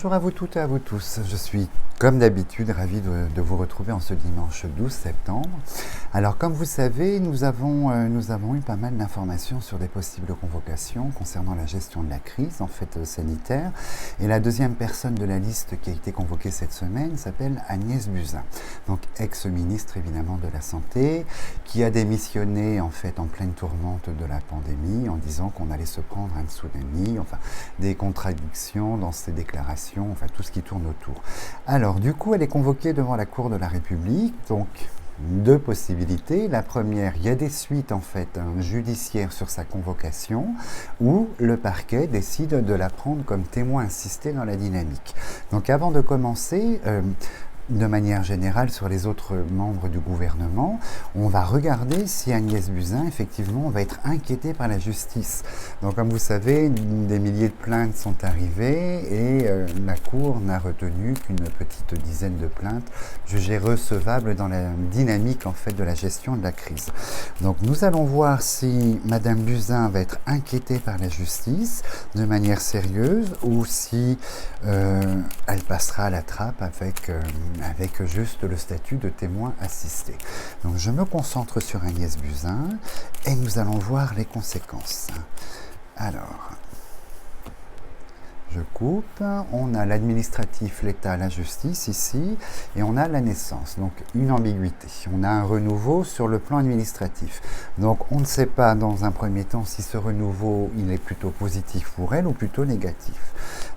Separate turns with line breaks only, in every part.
Bonjour à vous toutes et à vous tous. Je suis comme d'habitude ravi de vous retrouver en ce dimanche 12 septembre. Alors comme vous savez, nous avons eu pas mal d'informations sur des possibles convocations concernant la gestion de la crise sanitaire. Et la deuxième personne de la liste qui a été convoquée cette semaine s'appelle Agnès Buzyn, donc ex-ministre évidemment de la Santé, qui a démissionné en pleine tourmente de la pandémie en disant qu'on allait se prendre un tsunami, des contradictions dans ses déclarations, tout ce qui tourne autour. Alors, du coup, elle est convoquée devant la Cour de la République, donc deux possibilités. La première, il y a des suites judiciaires sur sa convocation, où le parquet décide de la prendre comme témoin assisté dans la dynamique. Donc, avant de commencer, de manière générale sur les autres membres du gouvernement, on va regarder si Agnès Buzyn, effectivement, va être inquiétée par la justice. Donc, comme vous savez, des milliers de plaintes sont arrivées et la Cour n'a retenu qu'une petite dizaine de plaintes jugées recevables dans la dynamique, de la gestion de la crise. Donc, nous allons voir si Madame Buzyn va être inquiétée par la justice de manière sérieuse ou si elle passera à la trappe avec juste le statut de témoin assisté. Donc je me concentre sur Agnès Buzyn et nous allons voir les conséquences. Alors, je coupe, on a l'administratif, l'État, la justice ici, et on a la naissance, donc une ambiguïté. On a un renouveau sur le plan administratif. Donc on ne sait pas dans un premier temps si ce renouveau il est plutôt positif pour elle ou plutôt négatif.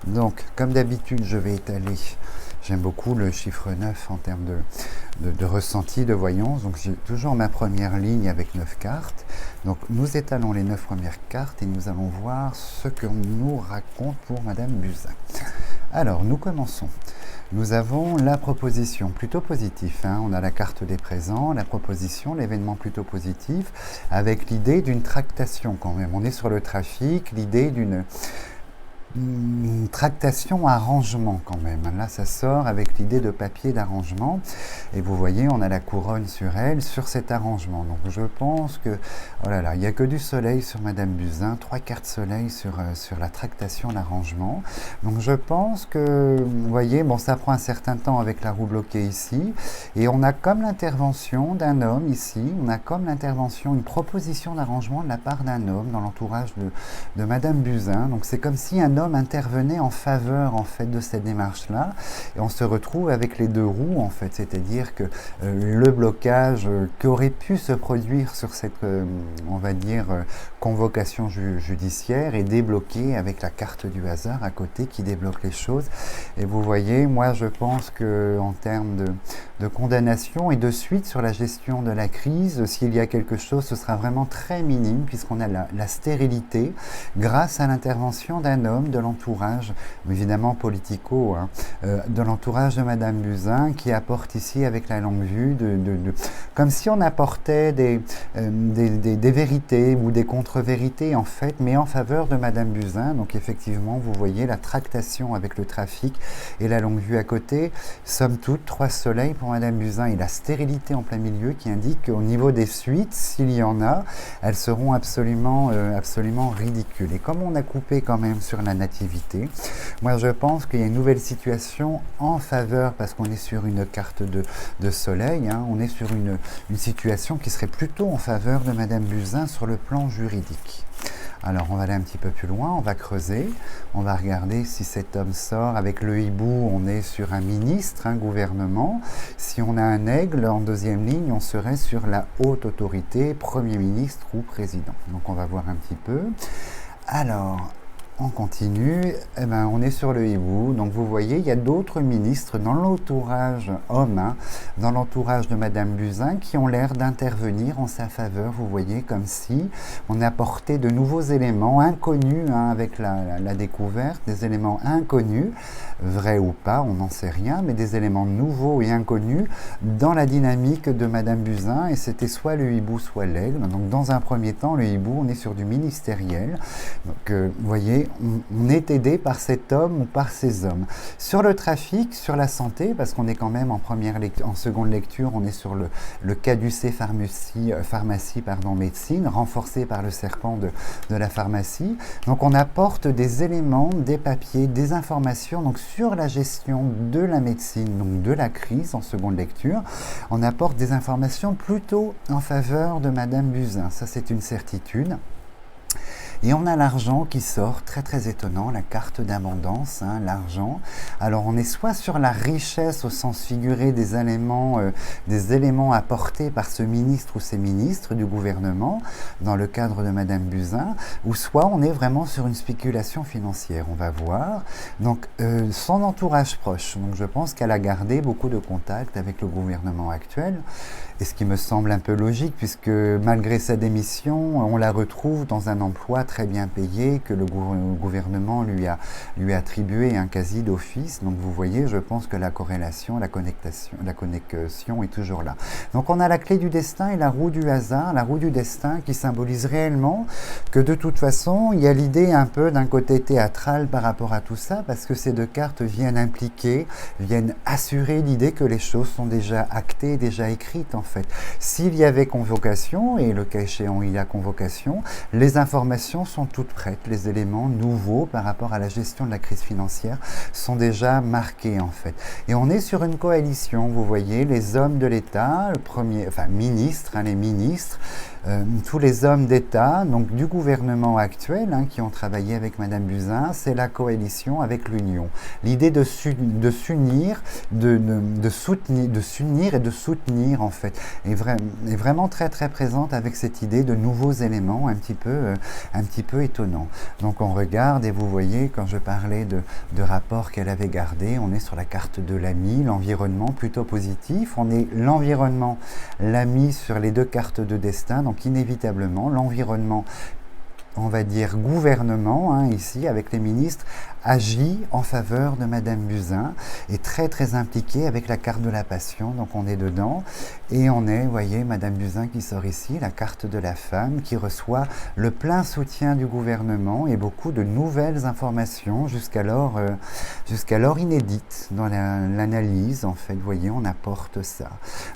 Donc comme d'habitude je vais étaler. J'aime beaucoup le chiffre 9 en termes de ressenti, de voyance. Donc j'ai toujours ma première ligne avec 9 cartes. Donc nous étalons les 9 premières cartes et nous allons voir ce qu'on nous raconte pour Madame Buzyn. Alors nous commençons. Nous avons la proposition plutôt positive. On a la carte des présents, la proposition, l'événement plutôt positif, avec l'idée d'une tractation quand même. On est sur le trafic, l'idée d'une tractation, arrangement quand même. Là, ça sort avec l'idée de papier d'arrangement. Et vous voyez, on a la couronne sur elle, sur cet arrangement. Donc, je pense que, oh là là, il n'y a que du soleil sur Madame Buzyn, 3 cartes soleil sur la tractation, l'arrangement. Donc, je pense que, vous voyez, bon, ça prend un certain temps avec la roue bloquée ici. Et on a comme l'intervention d'un homme ici, on a comme l'intervention, une proposition d'arrangement de la part d'un homme dans l'entourage de Madame Buzyn. Donc, c'est comme si un homme intervenait en faveur de cette démarche-là, et on se retrouve avec les deux roues c'est-à-dire que le blocage qui aurait pu se produire sur cette, convocation judiciaire est débloqué avec la carte du hasard à côté qui débloque les choses. Et vous voyez, moi je pense que en termes de condamnation et de suite sur la gestion de la crise, s'il y a quelque chose, ce sera vraiment très minime puisqu'on a la stérilité grâce à l'intervention d'un homme de l'entourage, évidemment politico, de l'entourage de Madame Buzyn qui apporte ici avec la longue vue, comme si on apportait des vérités ou des contre-vérités mais en faveur de Madame Buzyn. Donc effectivement, vous voyez la tractation avec le trafic et la longue vue à côté. Somme toute, 3 soleils pour Madame Buzyn et la stérilité en plein milieu qui indique qu'au niveau des suites, s'il y en a, elles seront absolument ridicules. Et comme on a coupé quand même sur la nativité, moi je pense qu'il y a une nouvelle situation en faveur, parce qu'on est sur une carte de soleil, on est sur une situation qui serait plutôt en faveur de Madame Buzyn sur le plan juridique. Alors on va aller un petit peu plus loin, on va creuser, on va regarder si cet homme sort avec le hibou, on est sur un ministre, un gouvernement. Si on a un aigle en deuxième ligne, on serait sur la haute autorité, Premier ministre ou président. Donc on va voir un petit peu. Alors, on continue, on est sur le hibou, donc vous voyez, il y a d'autres ministres dans l'entourage homme, dans l'entourage de Madame Buzyn qui ont l'air d'intervenir en sa faveur, vous voyez, comme si on apportait de nouveaux éléments inconnus avec la découverte, des éléments inconnus, vrais ou pas, on n'en sait rien, mais des éléments nouveaux et inconnus dans la dynamique de Madame Buzyn, et c'était soit le hibou, soit l'aigle. Donc dans un premier temps, le hibou, on est sur du ministériel, donc vous voyez, on est aidé par cet homme ou par ces hommes. Sur le trafic, sur la santé, parce qu'on est quand même en seconde lecture, on est sur le caducée pharmacie, médecine, renforcé par le serpent de la pharmacie. Donc on apporte des éléments, des papiers, des informations donc sur la gestion de la médecine, donc de la crise en seconde lecture. On apporte des informations plutôt en faveur de Madame Buzyn, ça c'est une certitude. Et on a l'argent qui sort, très très étonnant, la carte d'abondance, hein, l'argent. Alors on est soit sur la richesse au sens figuré des éléments apportés par ce ministre ou ces ministres du gouvernement, dans le cadre de Madame Buzyn, ou soit on est vraiment sur une spéculation financière, on va voir. Donc son entourage proche, donc je pense qu'elle a gardé beaucoup de contacts avec le gouvernement actuel, et ce qui me semble un peu logique, puisque malgré sa démission, on la retrouve dans un emploi très bien payé que le gouvernement lui a attribué un quasi d'office. Donc vous voyez, je pense que la corrélation, la connexion est toujours là. Donc on a la clé du destin et la roue du hasard, la roue du destin qui symbolise réellement que de toute façon, il y a l'idée un peu d'un côté théâtral par rapport à tout ça, parce que ces deux cartes viennent assurer l'idée que les choses sont déjà actées, déjà écrites en fait. S'il y avait convocation, et le cas échéant il y a convocation, les informations sont toutes prêtes, les éléments nouveaux par rapport à la gestion de la crise financière sont déjà marqués en fait. Et on est sur une coalition, vous voyez, les hommes de l'État, les ministres, tous les hommes d'État, donc du gouvernement actuel, hein, qui ont travaillé avec Madame Buzyn, c'est la coalition avec l'Union. L'idée de s'unir, de s'unir et de soutenir en fait, est vraiment très très présente avec cette idée de nouveaux éléments un petit peu étonnants. Donc on regarde et vous voyez, quand je parlais de rapports qu'elle avait gardés, on est sur la carte de l'ami, l'environnement plutôt positif, on est l'environnement, l'ami sur les deux cartes de destin. Donc inévitablement, l'environnement, on va dire gouvernement, hein, ici, avec les ministres, agit en faveur de Madame Buzyn, est très très impliqué avec la carte de la passion, donc on est dedans, et on est, vous voyez, Madame Buzyn qui sort ici, la carte de la femme, qui reçoit le plein soutien du gouvernement et beaucoup de nouvelles informations, jusqu'alors inédites dans l'analyse, en fait, vous voyez, on apporte ça.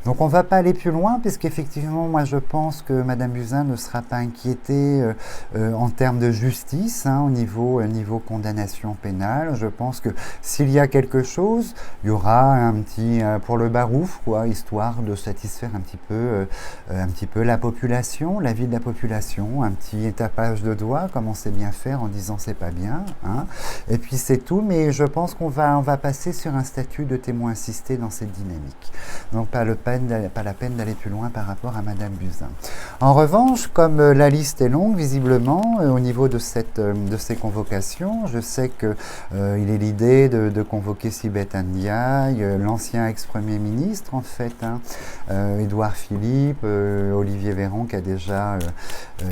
Donc on ne va pas aller plus loin, puisqu'effectivement, moi je pense que Madame Buzyn ne sera pas inquiétée en termes de justice, hein, au niveau condamnation pénale. Je pense que s'il y a quelque chose, il y aura un petit pour le barouf, quoi, histoire de satisfaire un petit peu la population, l'avis de la population, un petit tapage de doigts, comme on sait bien faire en disant c'est pas bien, hein. Et puis c'est tout, mais je pense qu'on va passer sur un statut de témoin assisté dans cette dynamique. Donc pas la peine d'aller plus loin par rapport à Madame Buzyn. En revanche, comme la liste est longue, visiblement, au niveau de ces convocations, je sais qu'il est l'idée de convoquer Sibeth Ndiaye, l'ancien ex-premier ministre en fait, hein, Édouard Philippe, Olivier Véran qui a déjà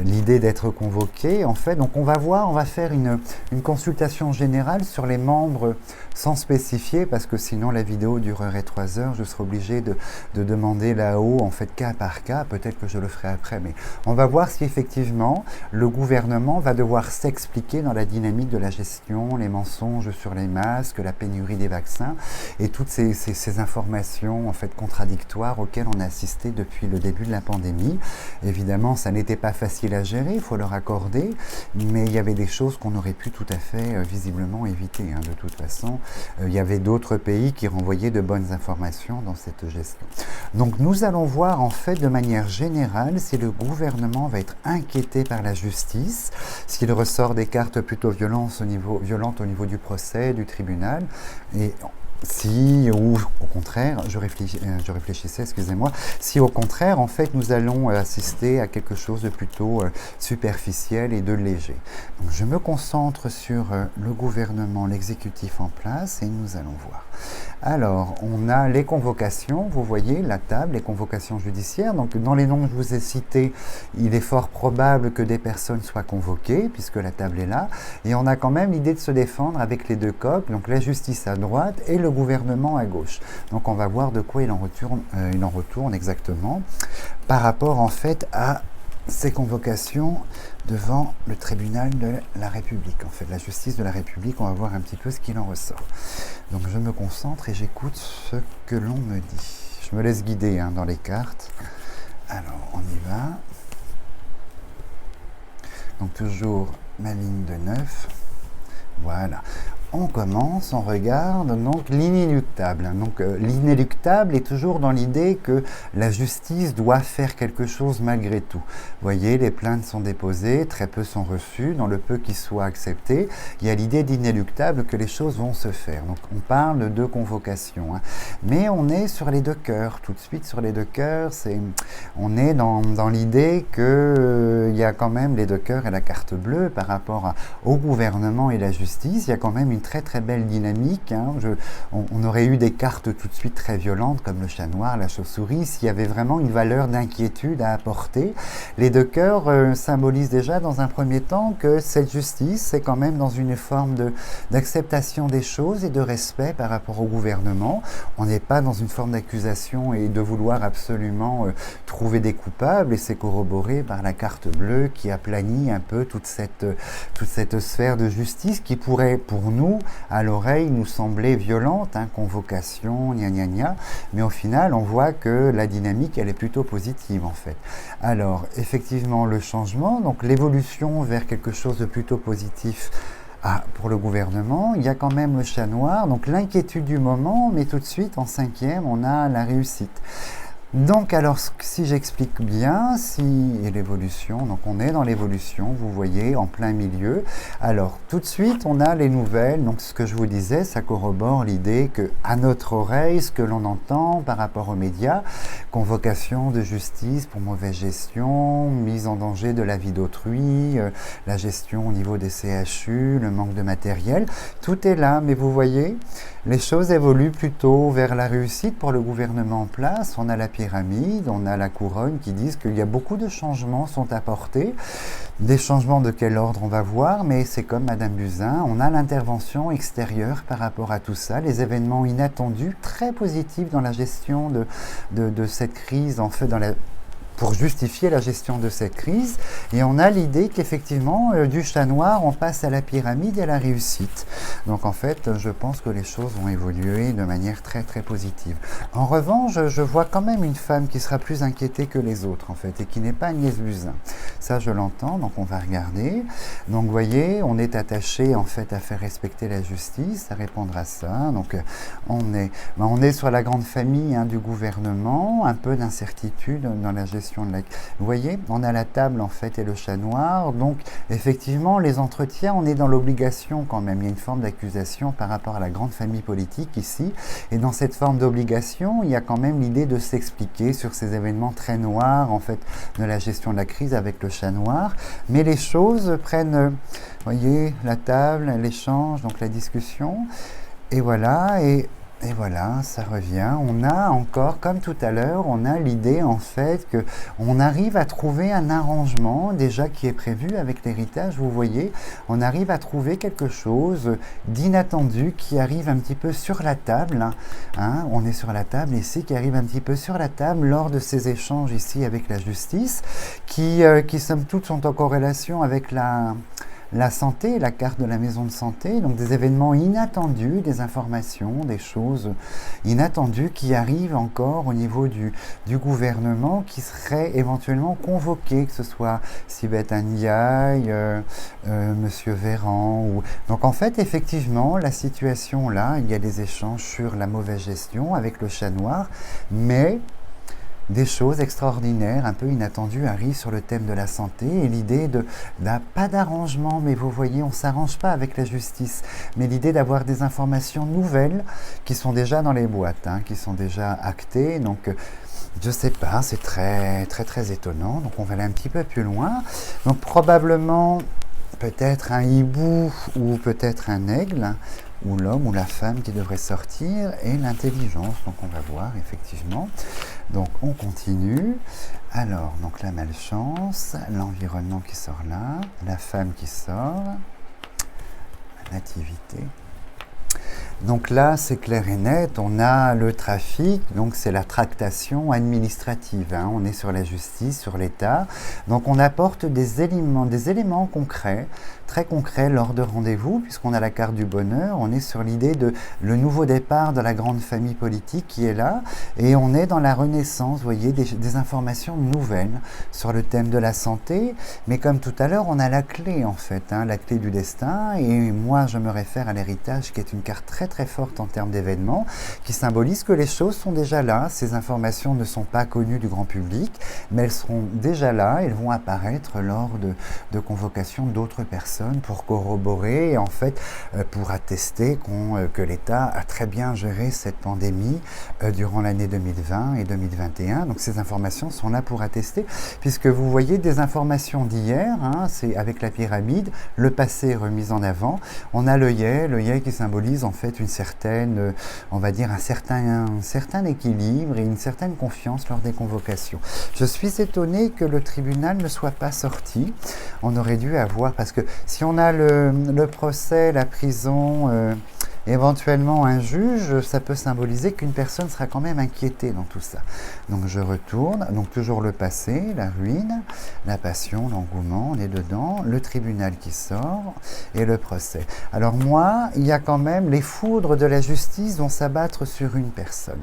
l'idée d'être convoqué en fait. Donc on va faire une consultation générale sur les membres sans spécifier, parce que sinon la vidéo durerait 3 heures, je serai obligé de demander là-haut en fait cas par cas, peut-être que je le ferai après, mais on va voir si effectivement le gouvernement va devoir s'expliquer dans la dynamique de la gestion, les mensonges sur les masques, la pénurie des vaccins et toutes ces informations en fait contradictoires auxquelles on a assisté depuis le début de la pandémie. Évidemment, ça n'était pas facile à gérer, il faut leur accorder, mais il y avait des choses qu'on aurait pu tout à fait visiblement éviter, hein, de toute façon. Il y avait d'autres pays qui renvoyaient de bonnes informations dans cette gestion. Donc nous allons voir en fait de manière générale si le gouvernement va être inquiété par la justice, s'il ressort des cartes plutôt violentes au niveau du procès, du tribunal, et si, ou au contraire, je réfléchissais, excusez-moi, si au contraire, en fait, nous allons assister à quelque chose de plutôt superficiel et de léger. Donc, je me concentre sur le gouvernement, l'exécutif en place, et nous allons voir. Alors, on a les convocations, vous voyez, la table, les convocations judiciaires. Donc, dans les noms que je vous ai cités, il est fort probable que des personnes soient convoquées, puisque la table est là. Et on a quand même l'idée de se défendre avec les deux coqs, donc la justice à droite et le gouvernement à gauche. Donc, on va voir de quoi il en retourne exactement, par rapport, en fait, à ces convocations devant le tribunal de la République, en fait, la justice de la République. On va voir un petit peu ce qu'il en ressort. Donc je me concentre et j'écoute ce que l'on me dit. Je me laisse guider hein, dans les cartes. Alors, on y va. Donc toujours ma ligne de 9. Voilà. On commence, on regarde donc l'inéluctable. Donc l'inéluctable est toujours dans l'idée que la justice doit faire quelque chose malgré tout. Vous voyez, les plaintes sont déposées, très peu sont reçues. Dans le peu qui soit accepté, il y a l'idée d'inéluctable que les choses vont se faire. Donc on parle de convocation. Hein. Mais on est sur les deux cœurs, tout de suite sur les deux cœurs. On est dans l'idée qu'il y a quand même les deux cœurs et la carte bleue par rapport au gouvernement et la justice. Il y a quand même une très très belle dynamique. Hein. On aurait eu des cartes tout de suite très violentes comme le chat noir, la chauve-souris, s'il y avait vraiment une valeur d'inquiétude à apporter. Les deux cœurs symbolisent déjà dans un premier temps que cette justice, c'est quand même dans une forme d'acceptation des choses et de respect par rapport au gouvernement. On n'est pas dans une forme d'accusation et de vouloir absolument trouver des coupables, et c'est corroboré par la carte bleue qui aplanit un peu toute cette sphère de justice qui pourrait, pour nous, à l'oreille, nous sembler violente, hein, convocation, gna gna gna, mais au final, on voit que la dynamique, elle est plutôt positive, en fait. Alors, effectivement, le changement, donc l'évolution vers quelque chose de plutôt positif, pour le gouvernement, il y a quand même le chat noir, donc l'inquiétude du moment, mais tout de suite, en 5e, on a la réussite. Donc alors si j'explique bien, et l'évolution, donc on est dans l'évolution, vous voyez, en plein milieu. Alors tout de suite on a les nouvelles, donc ce que je vous disais, ça corrobore l'idée que à notre oreille, ce que l'on entend par rapport aux médias, convocation de justice pour mauvaise gestion, mise en danger de la vie d'autrui, la gestion au niveau des CHU, le manque de matériel, tout est là, mais vous voyez, les choses évoluent plutôt vers la réussite pour le gouvernement en place. On a la pyramide, on a la couronne qui disent qu'il y a beaucoup de changements sont apportés. Des changements de quel ordre on va voir, mais c'est comme Madame Buzyn, on a l'intervention extérieure par rapport à tout ça, les événements inattendus, très positifs dans la gestion de cette crise, en fait, pour justifier la gestion de cette crise. Et on a l'idée qu'effectivement, du chat noir, on passe à la pyramide et à la réussite. Donc en fait, je pense que les choses vont évoluer de manière très très positive. En revanche, je vois quand même une femme qui sera plus inquiétée que les autres, en fait, et qui n'est pas Agnès Buzyn. Ça, je l'entends, donc on va regarder. Donc vous voyez, on est attaché en fait à faire respecter la justice, à répondre à ça. Donc on est sur la grande famille hein, du gouvernement, un peu d'incertitude dans la gestion. Vous voyez, on a la table en fait et le chat noir, donc effectivement les entretiens, on est dans l'obligation quand même, il y a une forme d'accusation par rapport à la grande famille politique ici, et dans cette forme d'obligation, il y a quand même l'idée de s'expliquer sur ces événements très noirs en fait de la gestion de la crise avec le chat noir, mais les choses prennent, vous voyez, la table, l'échange, donc la discussion, et voilà, et voilà, ça revient. On a encore, comme tout à l'heure, on a l'idée en fait que on arrive à trouver un arrangement déjà qui est prévu avec l'héritage. Vous voyez, on arrive à trouver quelque chose d'inattendu qui arrive un petit peu sur la table. Hein, on est sur la table ici, qui arrive un petit peu sur la table lors de ces échanges ici avec la justice, qui somme toute sont en corrélation avec la santé, la carte de la maison de santé, donc des événements inattendus, des informations, des choses inattendues qui arrivent encore au niveau du gouvernement qui seraient éventuellement convoqués, que ce soit Sibeth Ndiaye, Monsieur Véran. Donc en fait, effectivement, la situation là, il y a des échanges sur la mauvaise gestion avec le chat noir, mais des choses extraordinaires, un peu inattendues arrivent sur le thème de la santé et l'idée pas d'arrangement, mais vous voyez, on ne s'arrange pas avec la justice, mais l'idée d'avoir des informations nouvelles qui sont déjà dans les boîtes, hein, qui sont déjà actées, donc je ne sais pas, c'est très très très étonnant, donc on va aller un petit peu plus loin, donc probablement peut-être un hibou ou peut-être un aigle, ou l'homme ou la femme qui devrait sortir, et l'intelligence. Donc on va voir effectivement. Donc on continue. Alors, donc la malchance, l'environnement qui sort là, la femme qui sort, la nativité. Donc là, c'est clair et net, on a le trafic, donc c'est la tractation administrative, hein. On est sur la justice, sur l'État. Donc on apporte des éléments concrets, très concrets lors de rendez-vous, puisqu'on a la carte du bonheur, on est sur l'idée de le nouveau départ de la grande famille politique qui est là, et on est dans la renaissance, vous voyez, des informations nouvelles sur le thème de la santé, mais comme tout à l'heure, on a la clé en fait, hein, la clé du destin, et moi je me réfère à l'héritage qui est une carte très forte en termes d'événements, qui symbolise que les choses sont déjà là, ces informations ne sont pas connues du grand public, mais elles seront déjà là, elles vont apparaître lors de convocations d'autres personnes pour corroborer et en fait pour attester que l'État a très bien géré cette pandémie durant l'année 2020 et 2021. Donc ces informations sont là pour attester, puisque vous voyez des informations d'hier, hein, c'est avec la pyramide, le passé remis en avant, on a l'œillet qui symbolise en fait une certaine, on va dire un certain équilibre et une certaine confiance lors des convocations. Je suis étonné que le tribunal ne soit pas sorti. On aurait dû avoir, parce que si on a le procès, la prison, éventuellement un juge, ça peut symboliser qu'une personne sera quand même inquiétée dans tout ça. Donc je retourne, donc toujours le passé, la ruine, la passion, l'engouement, on est dedans, le tribunal qui sort et le procès. Alors moi, il y a quand même les foudres de la justice vont s'abattre sur une personne.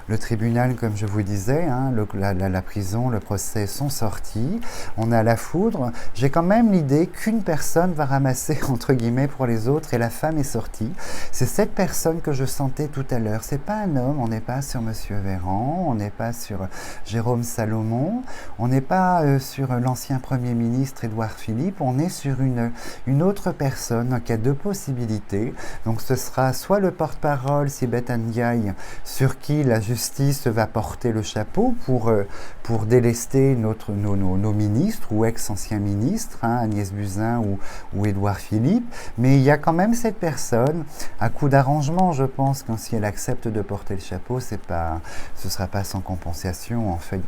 Le tribunal, comme je vous disais, hein, la prison, le procès sont sortis, on a la foudre. J'ai quand même l'idée qu'une personne va ramasser entre guillemets pour les autres et la femme est sortie. C'est cette personne que je sentais tout à l'heure. C'est pas un homme, on n'est pas sur Monsieur Véran, on n'est pas sur Jérôme Salomon, on n'est pas sur l'ancien Premier ministre Édouard Philippe, on est sur une autre personne. Donc il y a deux possibilités. Donc ce sera soit le porte-parole Sibeth Ndiaye, sur qui la justice va porter le chapeau pour délester nos ministres ou ex-anciens ministres, hein, Agnès Buzyn ou Édouard Philippe. Mais il y a quand même cette personne, à coup d'arrangement, je pense, quand si elle accepte de porter le chapeau, ce ne sera pas sans compensation, en fait.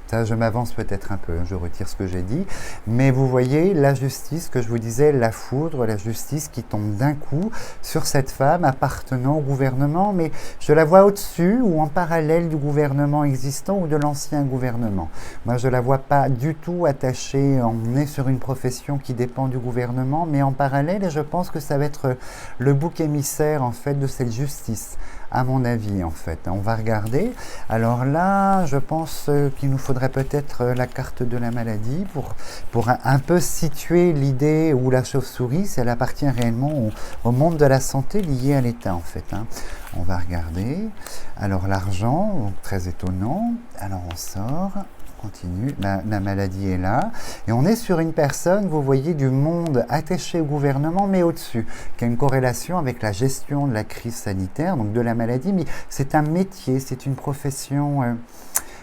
Ça, je m'avance peut-être un peu, je retire ce que j'ai dit, mais vous voyez la justice, que je vous disais, la foudre, la justice qui tombe d'un coup sur cette femme appartenant au gouvernement, mais je la vois au-dessus ou en parallèle du gouvernement existant ou de l'ancien gouvernement. Moi, je la vois pas du tout attachée, on est sur une profession qui dépend du gouvernement, mais en parallèle, et je pense que ça va être le bouc émissaire, en fait, de cette justice. À mon avis, en fait. On va regarder. Alors là, je pense qu'il nous faudrait peut-être la carte de la maladie pour un peu situer l'idée où la chauve-souris, si elle appartient réellement au monde de la santé lié à l'État, en fait. Hein. On va regarder. Alors l'argent, très étonnant. Alors on sort. Continue, la maladie est là, et on est sur une personne, vous voyez, du monde attaché au gouvernement, mais au-dessus, qui a une corrélation avec la gestion de la crise sanitaire, donc de la maladie, mais c'est un métier, c'est une profession.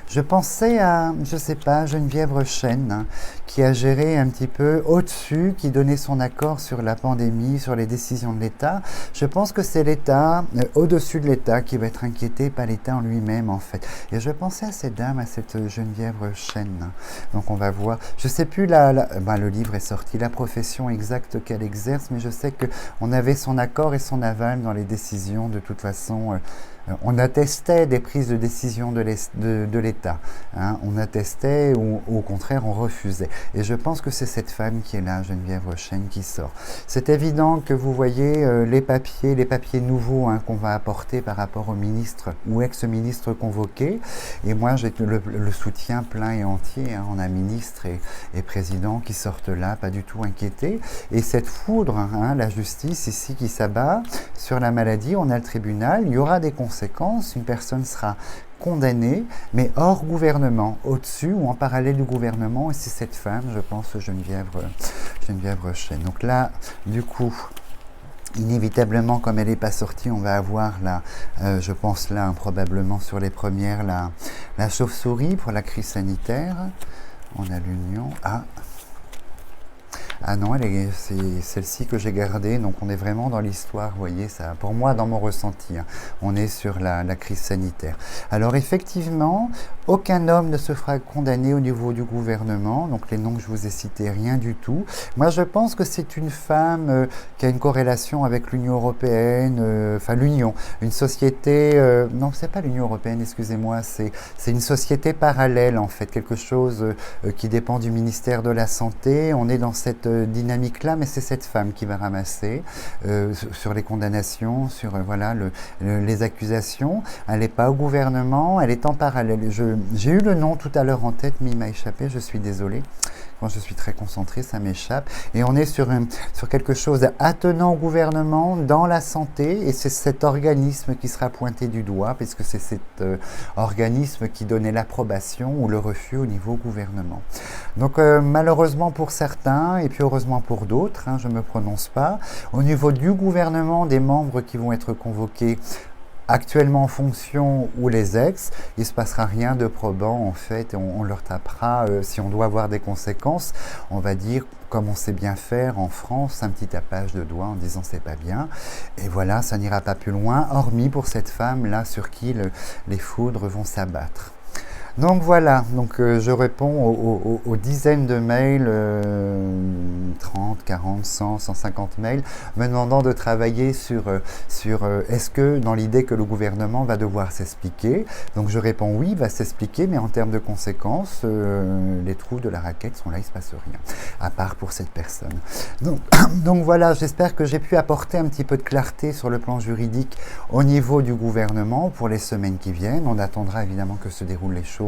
Je pensais à, je sais pas, Geneviève Rochenne, hein, qui a géré un petit peu au-dessus, qui donnait son accord sur la pandémie, sur les décisions de l'État. Je pense que c'est l'État, au-dessus de l'État, qui va être inquiété, pas l'État en lui-même, en fait. Et je pensais à cette dame, à cette Geneviève Rochenne. Hein. Donc on va voir. Je sais plus, le livre est sorti, la profession exacte qu'elle exerce, mais je sais qu'on avait son accord et son aval dans les décisions, de toute façon. On attestait des prises de décision de l'État. Hein. On attestait ou au contraire on refusait. Et je pense que c'est cette femme qui est là, Geneviève Rochenne, qui sort. C'est évident que vous voyez les papiers nouveaux, hein, qu'on va apporter par rapport au ministre ou ex-ministre convoqué. Et moi j'ai le soutien plein et entier. Hein. On a ministre et président qui sortent là, pas du tout inquiétés. Et cette foudre, hein, la justice ici qui s'abat sur la maladie, on a le tribunal, il y aura des conséquences, une personne sera condamnée, mais hors gouvernement, au-dessus ou en parallèle du gouvernement, et c'est cette femme, je pense, Geneviève Rochenne. Donc là, du coup, inévitablement, comme elle n'est pas sortie, on va avoir là, je pense là, probablement sur les premières, la chauve-souris pour la crise sanitaire. On a l'union. Ah non, c'est celle-ci que j'ai gardée, donc on est vraiment dans l'histoire, vous voyez, ça, pour moi, dans mon ressenti, hein, on est sur la crise sanitaire. Alors effectivement, aucun homme ne se fera condamner au niveau du gouvernement, donc les noms que je vous ai cités, rien du tout. Moi, je pense que c'est une femme qui a une corrélation avec l'Union européenne, enfin l'Union, une société, non, c'est pas l'Union européenne, excusez-moi, c'est une société parallèle en fait, quelque chose qui dépend du ministère de la Santé. On est dans cette dynamique-là, mais c'est cette femme qui va ramasser sur les condamnations, sur voilà les accusations. Elle n'est pas au gouvernement, elle est en parallèle. J'ai eu le nom tout à l'heure en tête, mais il m'a échappé, je suis désolé. Quand je suis très concentré, ça m'échappe. Et on est sur quelque chose attenant au gouvernement dans la santé, et c'est cet organisme qui sera pointé du doigt, puisque c'est cet organisme qui donnait l'approbation ou le refus au niveau gouvernement. Donc malheureusement pour certains, et puis heureusement pour d'autres, hein, je ne me prononce pas, au niveau du gouvernement, des membres qui vont être convoqués actuellement en fonction ou les ex, il ne se passera rien de probant en fait, et on leur tapera, si on doit avoir des conséquences, on va dire, comme on sait bien faire en France, un petit tapage de doigts en disant c'est pas bien, et voilà, ça n'ira pas plus loin, hormis pour cette femme là sur qui les foudres vont s'abattre. Donc voilà, donc je réponds aux dizaines de mails, 30, 40, 100, 150 mails, me demandant de travailler sur est-ce que, dans l'idée que le gouvernement va devoir s'expliquer. Donc je réponds oui, il va s'expliquer, mais en termes de conséquences, les trous de la raquette sont là, il ne se passe rien, à part pour cette personne. Donc voilà, j'espère que j'ai pu apporter un petit peu de clarté sur le plan juridique au niveau du gouvernement pour les semaines qui viennent. On attendra évidemment que se déroulent les choses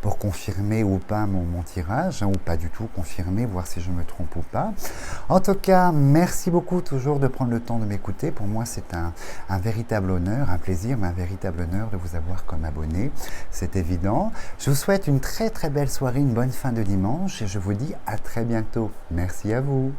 pour confirmer ou pas mon tirage, hein, ou pas du tout confirmer, voir si je me trompe ou pas. En tout cas, merci beaucoup toujours de prendre le temps de m'écouter. Pour moi, c'est un véritable honneur, un plaisir, mais un véritable honneur de vous avoir comme abonné. C'est évident. Je vous souhaite une très très belle soirée, une bonne fin de dimanche, et je vous dis à très bientôt. Merci à vous.